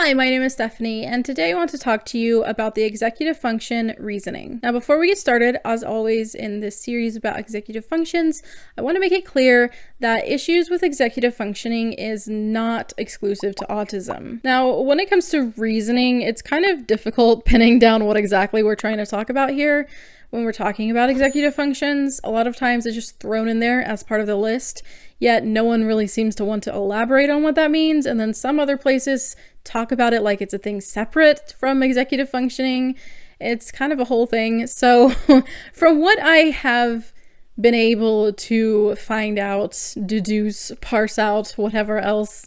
Hi, my name is Stephanie, and today I want to talk to you about the executive function reasoning. Now, before we get started, as always in this series about executive functions, I want to make it clear that issues with executive functioning is not exclusive to autism. Now, when it comes to reasoning, it's kind of difficult pinning down what exactly we're trying to talk about here. When we're talking about executive functions, a lot of times it's just thrown in there as part of the list, yet no one really seems to want to elaborate on what that means. And then some other places talk about it like it's a thing separate from executive functioning. It's kind of a whole thing. So from what I have been able to find out, deduce, parse out, whatever else,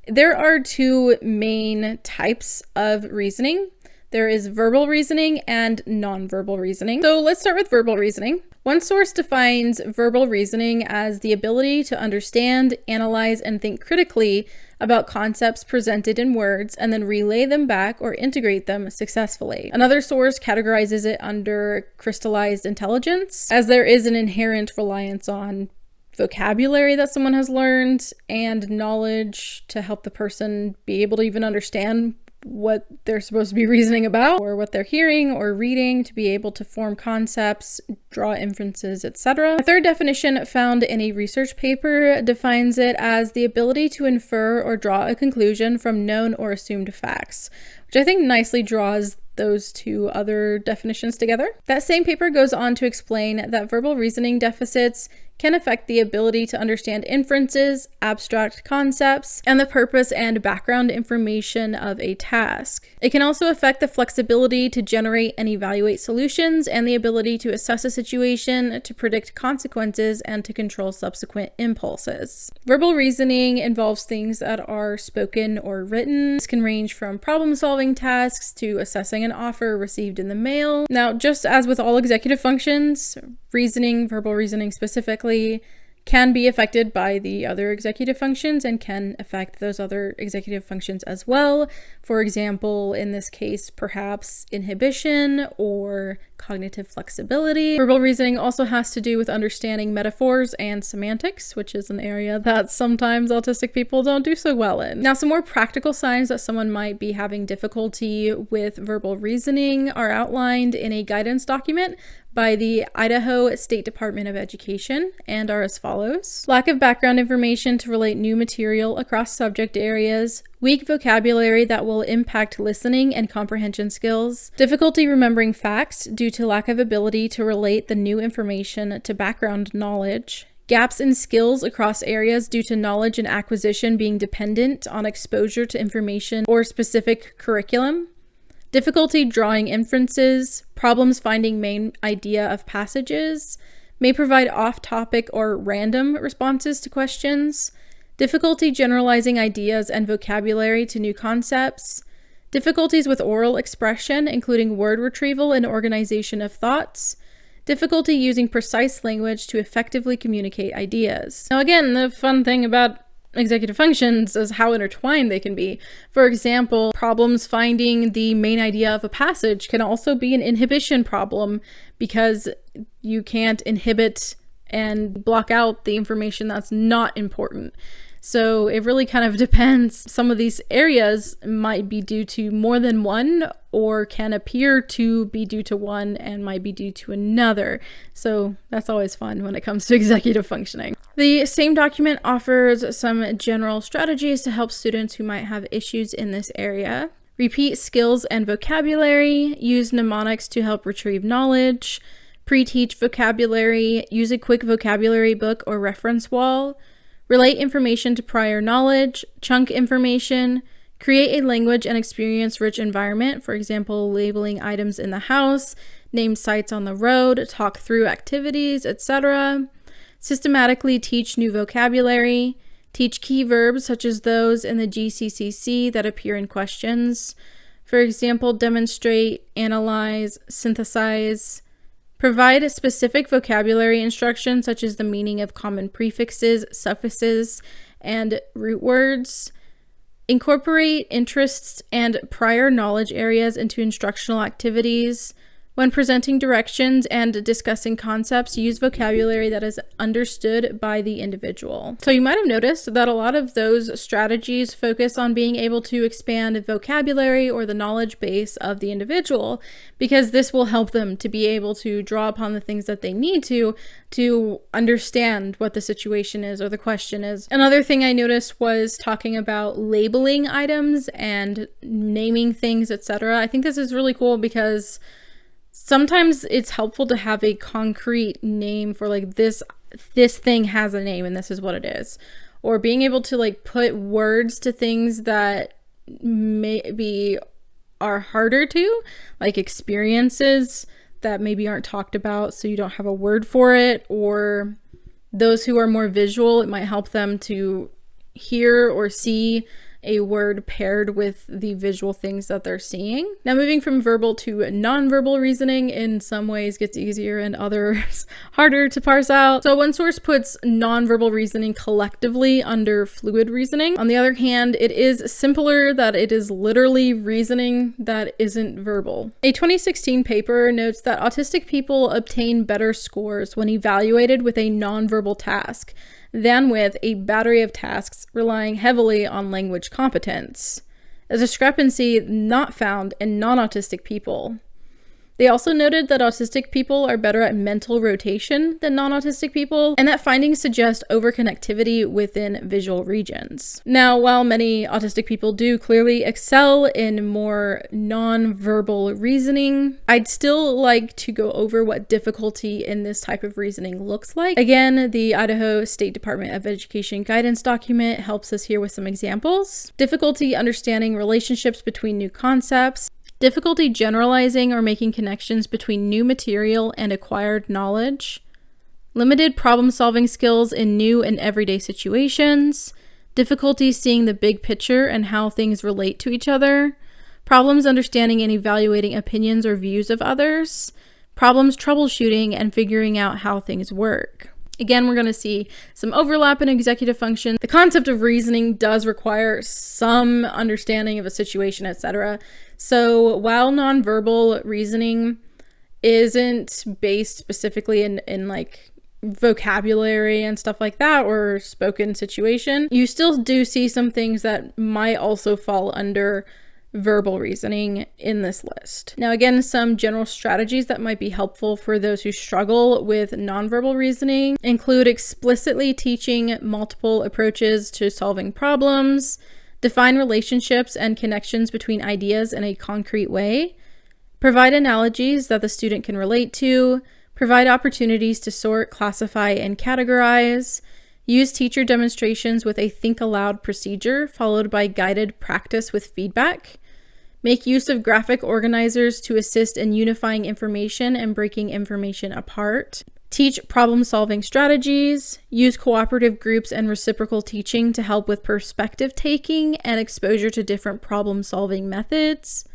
there are two main types of reasoning. There is verbal reasoning and nonverbal reasoning. So let's start with verbal reasoning. One source defines verbal reasoning as the ability to understand, analyze, and think critically about concepts presented in words and then relay them back or integrate them successfully. Another source categorizes it under crystallized intelligence, as there is an inherent reliance on vocabulary that someone has learned and knowledge to help the person be able to even understand what they're supposed to be reasoning about or what they're hearing or reading to be able to form concepts, draw inferences, etc. A third definition found in a research paper defines it as the ability to infer or draw a conclusion from known or assumed facts, which I think nicely draws those two other definitions together. That same paper goes on to explain that verbal reasoning deficits can affect the ability to understand inferences, abstract concepts, and the purpose and background information of a task. It can also affect the flexibility to generate and evaluate solutions and the ability to assess a situation, to predict consequences, and to control subsequent impulses. Verbal reasoning involves things that are spoken or written. This can range from problem-solving tasks to assessing an offer received in the mail. Now, just as with all executive functions, reasoning, verbal reasoning specifically, can be affected by the other executive functions and can affect those other executive functions as well. For example, in this case, perhaps inhibition or cognitive flexibility. Verbal reasoning also has to do with understanding metaphors and semantics, which is an area that sometimes autistic people don't do so well in. Now, some more practical signs that someone might be having difficulty with verbal reasoning are outlined in a guidance document by the Idaho State Department of Education and are as follows. Lack of background information to relate new material across subject areas, weak vocabulary that will impact listening and comprehension skills, difficulty remembering facts due to lack of ability to relate the new information to background knowledge, gaps in skills across areas due to knowledge and acquisition being dependent on exposure to information or specific curriculum, difficulty drawing inferences, problems finding main idea of passages, may provide off-topic or random responses to questions, difficulty generalizing ideas and vocabulary to new concepts, difficulties with oral expression, including word retrieval and organization of thoughts, difficulty using precise language to effectively communicate ideas. Now again, the fun thing about executive functions is how intertwined they can be. For example, problems finding the main idea of a passage can also be an inhibition problem because you can't inhibit and block out the information that's not important. So it really kind of depends. Some of these areas might be due to more than one or can appear to be due to one and might be due to another. So that's always fun when it comes to executive functioning. The same document offers some general strategies to help students who might have issues in this area. Repeat skills and vocabulary, use mnemonics to help retrieve knowledge, pre-teach vocabulary, use a quick vocabulary book or reference wall, relate information to prior knowledge, chunk information, create a language and experience-rich environment, for example, labeling items in the house, name sites on the road, talk through activities, etc. Systematically teach new vocabulary, teach key verbs such as those in the GCCC that appear in questions, for example, demonstrate, analyze, synthesize. Provide specific vocabulary instruction such as the meaning of common prefixes, suffixes, and root words. Incorporate interests and prior knowledge areas into instructional activities. When presenting directions and discussing concepts, use vocabulary that is understood by the individual. So you might have noticed that a lot of those strategies focus on being able to expand vocabulary or the knowledge base of the individual, because this will help them to be able to draw upon the things that they need to understand what the situation is or the question is. Another thing I noticed was talking about labeling items and naming things, etc. I think this is really cool because sometimes it's helpful to have a concrete name for like this thing has a name and this is what it is. Or being able to like put words to things that maybe are harder to, like experiences that maybe aren't talked about so you don't have a word for it. Or those who are more visual, it might help them to hear or see a word paired with the visual things that they're seeing. Now, moving from verbal to nonverbal reasoning in some ways gets easier and others harder to parse out. So one source puts nonverbal reasoning collectively under fluid reasoning. On the other hand, it is simpler that it is literally reasoning that isn't verbal. A 2016 paper notes that autistic people obtain better scores when evaluated with a nonverbal task than with a battery of tasks relying heavily on language competence, a discrepancy not found in non-autistic people. They also noted that autistic people are better at mental rotation than non-autistic people, and that findings suggest overconnectivity within visual regions. Now, while many autistic people do clearly excel in more non-verbal reasoning, I'd still like to go over what difficulty in this type of reasoning looks like. Again, the Idaho State Department of Education guidance document helps us here with some examples. Difficulty understanding relationships between new concepts. Difficulty generalizing or making connections between new material and acquired knowledge. Limited problem-solving skills in new and everyday situations. Difficulty seeing the big picture and how things relate to each other. Problems understanding and evaluating opinions or views of others. Problems troubleshooting and figuring out how things work. Again, we're going to see some overlap in executive function. The concept of reasoning does require some understanding of a situation, etc. So while nonverbal reasoning isn't based specifically in like vocabulary and stuff like that or spoken situation, you still do see some things that might also fall under verbal reasoning in this list. Now, again, some general strategies that might be helpful for those who struggle with nonverbal reasoning include explicitly teaching multiple approaches to solving problems, define relationships and connections between ideas in a concrete way, provide analogies that the student can relate to, provide opportunities to sort, classify, and categorize, use teacher demonstrations with a think aloud procedure followed by guided practice with feedback, make use of graphic organizers to assist in unifying information and breaking information apart, teach problem-solving strategies, use cooperative groups and reciprocal teaching to help with perspective taking and exposure to different problem-solving methods,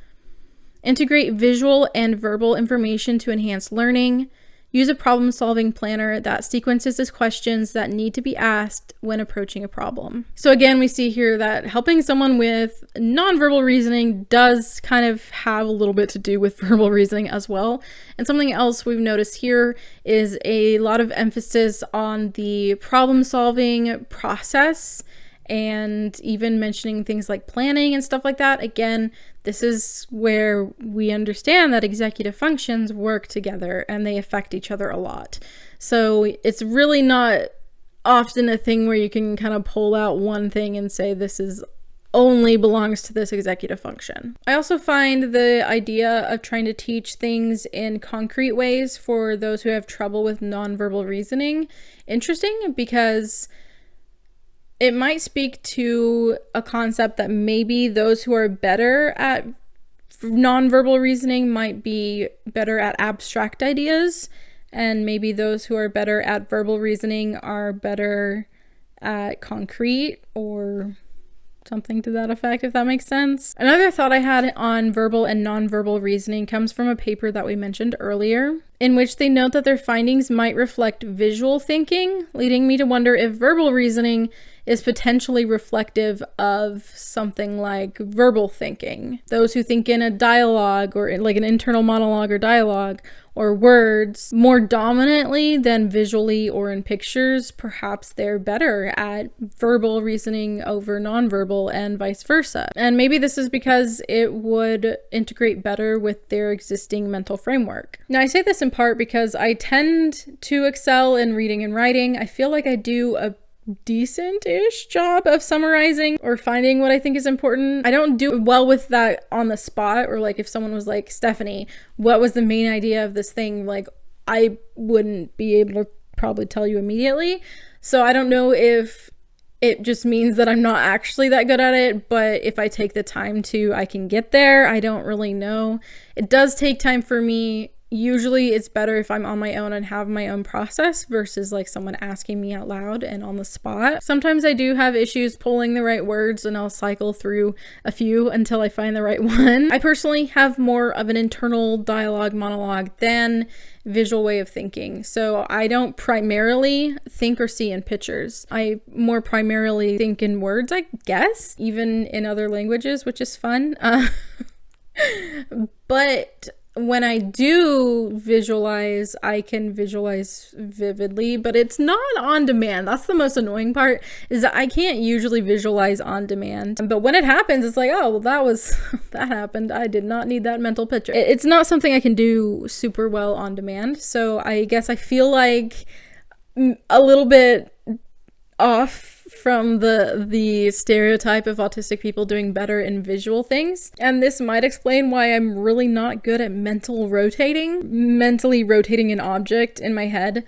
integrate visual and verbal information to enhance learning, use a problem-solving planner that sequences the questions that need to be asked when approaching a problem. So again, we see here that helping someone with nonverbal reasoning does kind of have a little bit to do with verbal reasoning as well. And something else we've noticed here is a lot of emphasis on the problem-solving process and even mentioning things like planning and stuff like that. Again, this is where we understand that executive functions work together and they affect each other a lot. So it's really not often a thing where you can kind of pull out one thing and say this is only belongs to this executive function. I also find the idea of trying to teach things in concrete ways for those who have trouble with nonverbal reasoning interesting, because it might speak to a concept that maybe those who are better at nonverbal reasoning might be better at abstract ideas, and maybe those who are better at verbal reasoning are better at concrete or something to that effect, if that makes sense. Another thought I had on verbal and nonverbal reasoning comes from a paper that we mentioned earlier, in which they note that their findings might reflect visual thinking, leading me to wonder if verbal reasoning is potentially reflective of something like verbal thinking. Those who think in a dialogue or like an internal monologue or dialogue or words more dominantly than visually or in pictures, perhaps they're better at verbal reasoning over nonverbal and vice versa. And maybe this is because it would integrate better with their existing mental framework. Now, I say this in part because I tend to excel in reading and writing. I feel like I do a decent-ish job of summarizing or finding what I think is important. I don't do well with that on the spot, or like if someone was like, Stephanie, what was the main idea of this thing? Like, I wouldn't be able to probably tell you immediately. So I don't know if it just means that I'm not actually that good at it, but if I take the time to, I can get there. I don't really know. It does take time for me. Usually it's better if I'm on my own and have my own process versus like someone asking me out loud and on the spot. Sometimes I do have issues pulling the right words, and I'll cycle through a few until I find the right one. I personally have more of an internal dialogue monologue than visual way of thinking. So I don't primarily think or see in pictures. I more primarily think in words, I guess, even in other languages, which is fun. But when I do visualize, I can visualize vividly, but it's not on demand. That's the most annoying part, is that I can't usually visualize on demand. But when it happens, it's like, oh, well, that happened. I did not need that mental picture. It's not something I can do super well on demand. So I guess I feel like a little bit off from the stereotype of autistic people doing better in visual things. And this might explain why I'm really not good at mentally rotating an object in my head.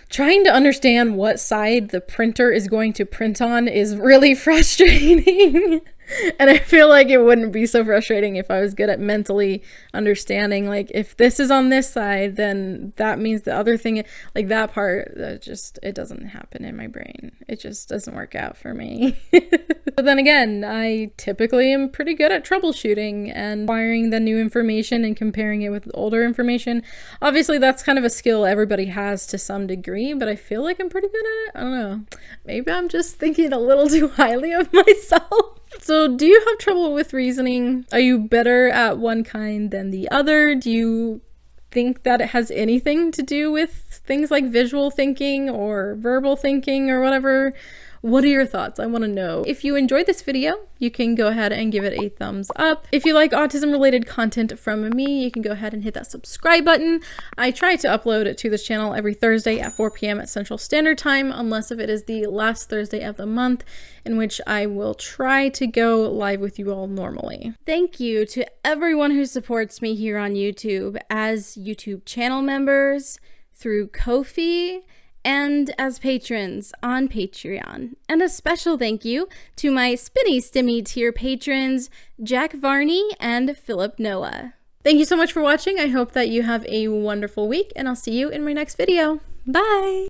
Trying to understand what side the printer is going to print on is really frustrating. And I feel like it wouldn't be so frustrating if I was good at mentally understanding, like, if this is on this side, then that means the other thing, like that part, it doesn't happen in my brain. It just doesn't work out for me. But then again, I typically am pretty good at troubleshooting and acquiring the new information and comparing it with older information. Obviously, that's kind of a skill everybody has to some degree, but I feel like I'm pretty good at it. I don't know. Maybe I'm just thinking a little too highly of myself. So do you have trouble with reasoning? Are you better at one kind than the other? Do you think that it has anything to do with things like visual thinking or verbal thinking or whatever? What are your thoughts? I want to know. If you enjoyed this video, you can go ahead and give it a thumbs up. If you like autism related content from me, you can go ahead and hit that subscribe button. I try to upload it to this channel every Thursday at 4 p.m. at Central Standard Time, unless if it is the last Thursday of the month, in which I will try to go live with you all normally. Thank you to everyone who supports me here on YouTube as YouTube channel members, through Ko-fi, and as patrons on Patreon. And a special thank you to my Spinny Stimmy tier patrons, Jack Varney and Philip Noah. Thank you so much for watching. I hope that you have a wonderful week, and I'll see you in my next video. Bye!